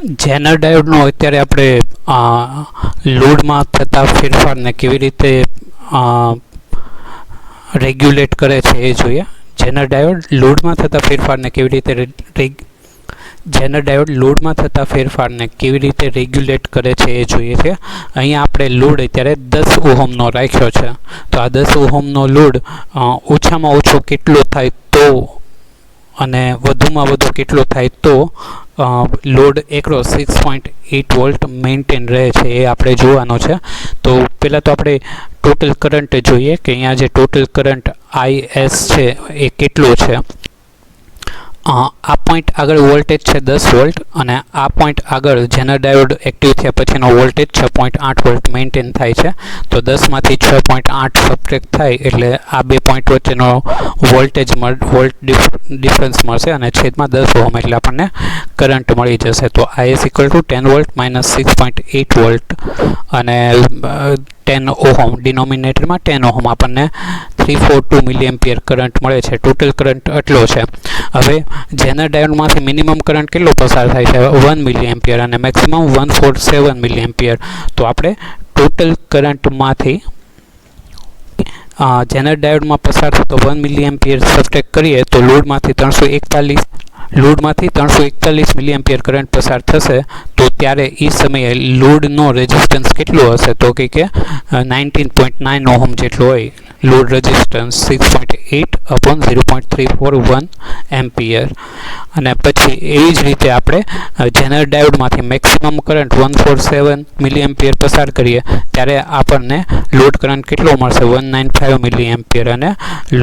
Zener ડાયોડનો અત્યારે આપણે લોડમાં થતા ફેરફારને કેવી રીતે રેગ્યુલેટ કરે છે એ જોઈએ. જેનર ડાયોડ લોડમાં થતા ફેરફારને કેવી રીતે રેગ્યુલેટ કરે છે એ જોઈએ છે. અહીંયા આપણે લોડ અત્યારે 10 ઓહમનો રાખ્યો છે. તો આ 10 ઓહમનો લોડ ઓછામાં ઓછો કેટલો થાય તો અને વધુમાં વધુ કેટલો થાય તો લોડ એકરો 6.8 વોલ્ટ મેન્ટેન રહે છે એ આપણે જોવાનો છે. તો પહેલાં તો આપણે ટોટલ કરંટ જોઈએ કે અહીંયા જે ટોટલ કરંટ IS છે એ કેટલો છે. આ પોઈન્ટ આગળ વોલ્ટેજ છે 10 વોલ્ટ અને આ પોઈન્ટ આગળ જેનર ડાયોડ એક્ટિવ થયા પછીનો વોલ્ટેજ 6.8 વોલ્ટ મેન્ટેન થાય છે. તો 10માંથી 6.8 સબટ્રેક્ટ થાય એટલે આ બે પોઈન્ટ વચ્ચેનો વોલ્ટ ડિફરન્સ મળશે અને છેદમાં 10 ઓહમ એટલે આપણને કરંટ મળી જશે. તો IS = 10 વોલ્ટ - 6.8 વોલ્ટ અને 10 ઓહમ ડિનોમિનેટરમાં 10 ઓહમ આપણને 342 મિલીએમ્પિયર કરંટ મળે છે. ટોટલ કરંટ એટલો છે. હવે જેનર ડાયોડમાંથી મિનિમમ કરંટ કેટલો પસાર થાય છે 1 મિલીએમ્પિયર અને મેક્સિમમ 147 મિલીએમ્પિયર. તો આપણે ટોટલ કરંટમાંથી જેનર ડાયોડમાં પસાર થતો 1 મિલીએમ્પિયર સબટ્રેક્ટ કરીએ તો લોડમાંથી 341 મિલીએમ્પિયર કરંટ પસાર થશે. તો ત્યારે એ સમયે લોડનો રેઝિસ્ટન્સ કેટલો હશે તો કે 19.9 ઓહમ જેટલો હોય. Load resistance 6.8/0.341 ampere. અને પછી એવી જ રીતે આપણે જેનર ડાયોડમાંથી મેક્સિમમ કરંટ 147 મિલીએમ્પિયર પસાર કરીએ ત્યારે આપણને લોડ કરંટ કેટલો મળશે 195 મિલીએમ્પિયર અને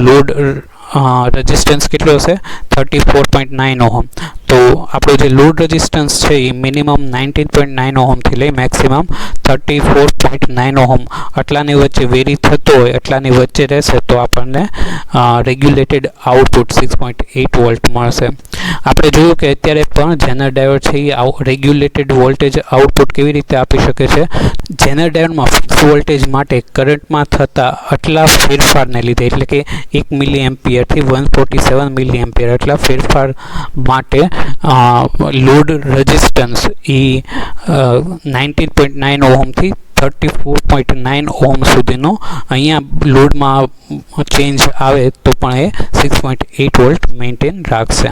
લોડ રેઝિસ્ટન્સ કેટલો હશે 34.9 ઓહમ. તો આપણો જે લોડ રેઝિસ્ટન્સ છે એ મિનિમમ 19.9 ઓહમથી લઈ મેક્સિમમ 34.9 ઓહમ આટલાની વચ્ચે વેરી થતો હોય એટલાની વચ્ચે રહેશે તો આપણને રેગ્યુલેટેડ આઉટપુટ 6.8 વોલ્ટ મળશે. આપણે જોયું કે અત્યારે પણ જેનર ડાયોડ છે એ રેગ્યુલેટેડ વોલ્ટેજ આઉટપુટ કેવી રીતે આપી શકે છે. જેનર ડાયોડમાં ફિક્સ વોલ્ટેજ માટે કરંટમાં થતા આટલા ફેરફારને લીધે એટલે કે 1 મિલીએમ્પિયરથી 147 મિલીએમ્પિયર આટલા ફેરફાર માટે લોડ રેઝિસ્ટન્સ એ 19.9 ઓહમથી 34.9 ઓહમ સુધીનો અહીંયા લોડમાં ચેન્જ આવે તો પણ એ 6.8 વોલ્ટ મેન્ટેન રાખશે.